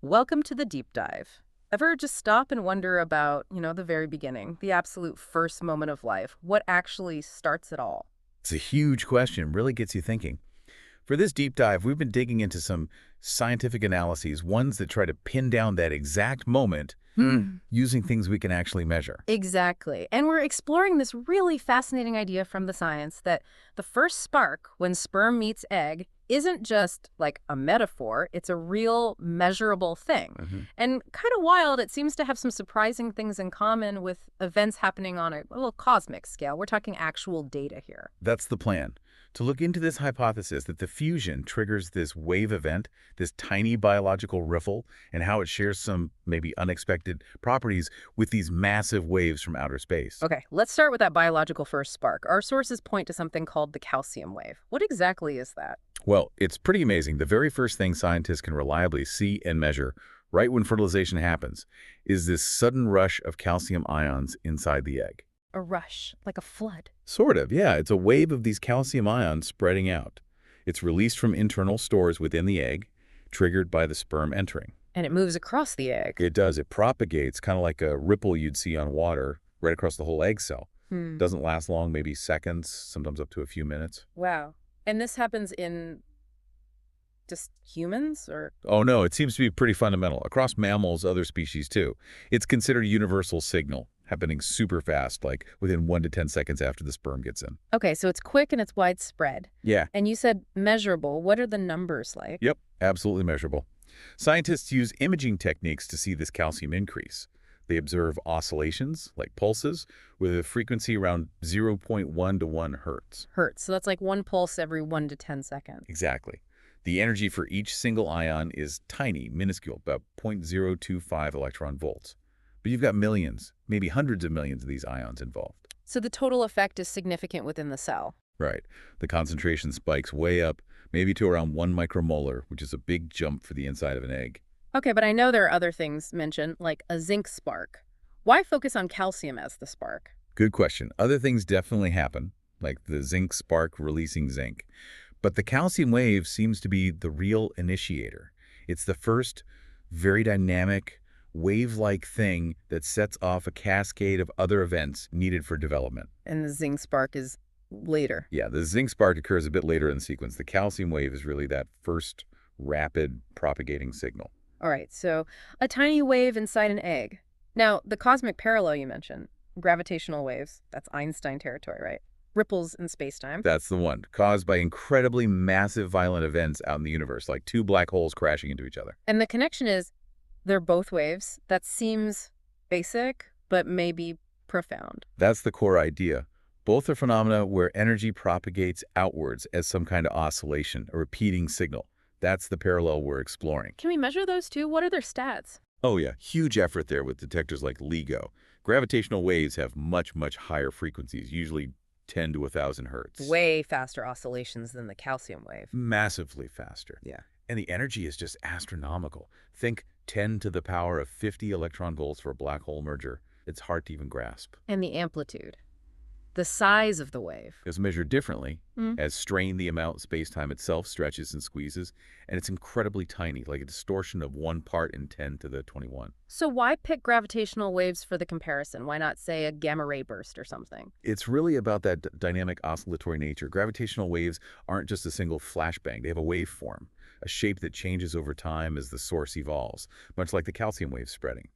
Welcome to the deep dive. Ever just stop and wonder about, the very beginning, the absolute first moment of life? What actually starts it all? It's a huge question, really gets you thinking. For this deep dive, we've been digging into some scientific analyses, ones that try to pin down that exact moment using things we can actually measure. Exactly. And we're exploring this really fascinating idea from the science that the first spark when sperm meets egg isn't just like a metaphor, it's a real measurable thing. Mhm. And kind of wild, it seems to have some surprising things in common with events happening on a little cosmic scale. We're talking actual data here. That's the plan, to look into this hypothesis that the fusion triggers this wave event, this tiny biological riffle, and how it shares some maybe unexpected properties with these massive waves from outer space. Okay, let's start with that biological first spark. Our sources point to something called the calcium wave. What exactly is that? Well, it's pretty amazing. The very first thing scientists can reliably see and measure right when fertilization happens is this sudden rush of calcium ions inside the egg. A rush, like a flood. Sort of, yeah. It's a wave of these calcium ions spreading out. It's released from internal stores within the egg, triggered by the sperm entering. And it moves across the egg. It does. It propagates kind of like a ripple you'd see on water right across the whole egg cell. Doesn't last long, maybe seconds, sometimes up to a few minutes. Wow. And this happens in just humans or? Oh, no, it seems to be pretty fundamental across mammals, other species too. It's considered a universal signal, happening super fast, like within 1 to 10 seconds after the sperm gets in. Okay, so it's quick and it's widespread. Yeah. And you said measurable. What are the numbers like? Yep, absolutely measurable. Scientists use imaging techniques to see this calcium increase. They observe oscillations, like pulses, with a frequency around 0.1 to 1 hertz. Hertz. So that's like one pulse every 1 to 10 seconds. Exactly. The energy for each single ion is tiny, minuscule, about 0.025 electron volts. But you've got millions, maybe hundreds of millions of these ions involved. So the total effect is significant within the cell. Right. The concentration spikes way up, maybe to around 1 micromolar, which is a big jump for the inside of an egg. Okay, but I know there are other things mentioned, like a zinc spark. Why focus on calcium as the spark? Good question. Other things definitely happen, like the zinc spark releasing zinc. But the calcium wave seems to be the real initiator. It's the first very dynamic, wave-like thing that sets off a cascade of other events needed for development. And the zinc spark is later. Yeah, the zinc spark occurs a bit later in the sequence. The calcium wave is really that first rapid propagating signal. All right, so a tiny wave inside an egg. Now, the cosmic parallel you mentioned, gravitational waves, that's Einstein territory, right? Ripples in spacetime. That's the one, caused by incredibly massive violent events out in the universe, like two black holes crashing into each other. And the connection is they're both waves. That seems basic, but maybe profound. That's the core idea. Both are phenomena where energy propagates outwards as some kind of oscillation, a repeating signal. That's the parallel we're exploring. Can we measure those too? What are their stats? Oh yeah, huge effort there with detectors like LIGO. Gravitational waves have much, much higher frequencies, usually 10 to 1,000 hertz. Way faster oscillations than the calcium wave. Massively faster. Yeah. And the energy is just astronomical. Think 10 to the power of 50 electron volts for a black hole merger. It's hard to even grasp. And the amplitude, the size of the wave. It's measured differently, as strain the amount space-time itself stretches and squeezes, and it's incredibly tiny, like a distortion of 1 part in 10 to the 21. So why pick gravitational waves for the comparison? Why not, say, a gamma ray burst or something? It's really about that dynamic oscillatory nature. Gravitational waves aren't just a single flashbang. They have a waveform, a shape that changes over time as the source evolves, much like the calcium wave spreading.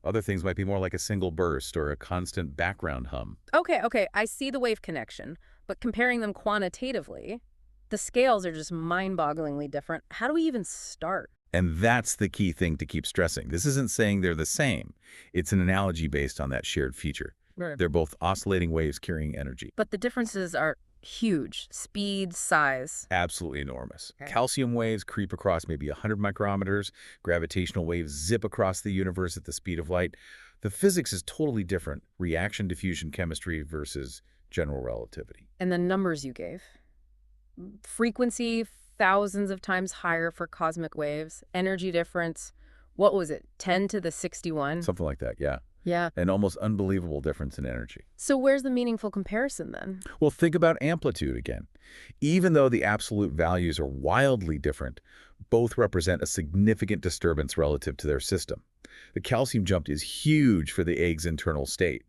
Other things might be more like a single burst or a constant background hum. Okay, I see the wave connection, but comparing them quantitatively, the scales are just mind-bogglingly different. How do we even start? And that's the key thing to keep stressing. This isn't saying they're the same. It's an analogy based on that shared feature. Right. They're both oscillating waves carrying energy. But the differences are huge. Speed, size. Absolutely enormous. Okay. Calcium waves creep across maybe 100 micrometers. Gravitational waves zip across the universe at the speed of light. The physics is totally different. Reaction diffusion chemistry versus general relativity. And the numbers you gave. Frequency, thousands of times higher for cosmic waves. Energy difference, what was it, 10 to the 61? Something like that, yeah. Yeah. An almost unbelievable difference in energy. So where's the meaningful comparison then? Well, think about amplitude again. Even though the absolute values are wildly different, both represent a significant disturbance relative to their system. The calcium jump is huge for the egg's internal state.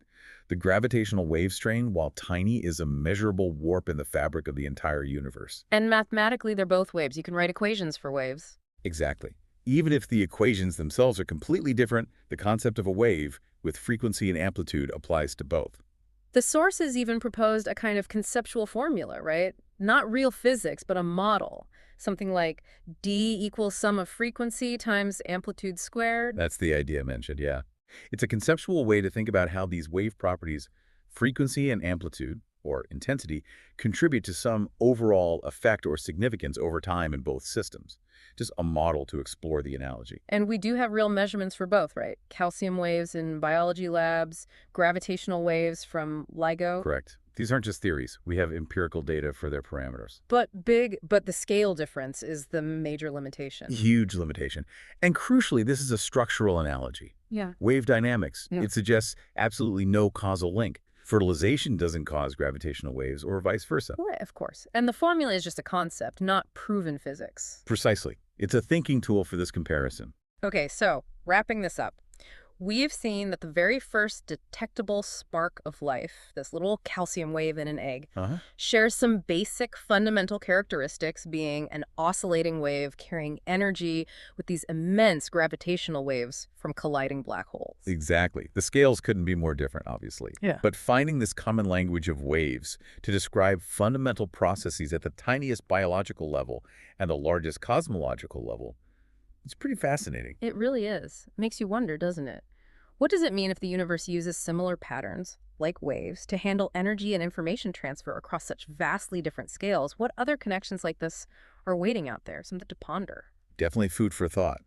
The gravitational wave strain, while tiny, is a measurable warp in the fabric of the entire universe. And mathematically, they're both waves. You can write equations for waves. Exactly. Even if the equations themselves are completely different, the concept of a wave with frequency and amplitude applies to both. The sources even proposed a kind of conceptual formula, right? Not real physics, but a model. Something like D equals sum of frequency times amplitude squared. That's the idea mentioned, yeah. It's a conceptual way to think about how these wave properties, frequency and amplitude, or intensity, contribute to some overall effect or significance over time in both systems. Just a model to explore the analogy. And we do have real measurements for both, right? Calcium waves in biology labs, gravitational waves from LIGO. Correct. These aren't just theories. We have empirical data for their parameters. But the scale difference is the major limitation. Huge limitation. And crucially, this is a structural analogy. Yeah. Wave dynamics. Yeah. It suggests absolutely no causal link. Fertilization doesn't cause gravitational waves or vice versa. Right, of course. And the formula is just a concept, not proven physics. Precisely. It's a thinking tool for this comparison. Okay, so wrapping this up, we've seen that the very first detectable spark of life, this little calcium wave in an egg, shares some basic fundamental characteristics, being an oscillating wave carrying energy with these immense gravitational waves from colliding black holes. Exactly. The scales couldn't be more different, obviously. Yeah. But finding this common language of waves to describe fundamental processes at the tiniest biological level and the largest cosmological level, it's pretty fascinating. It really is. Makes you wonder, doesn't it? What does it mean if the universe uses similar patterns, like waves, to handle energy and information transfer across such vastly different scales? What other connections like this are waiting out there? Something to ponder. Definitely food for thought.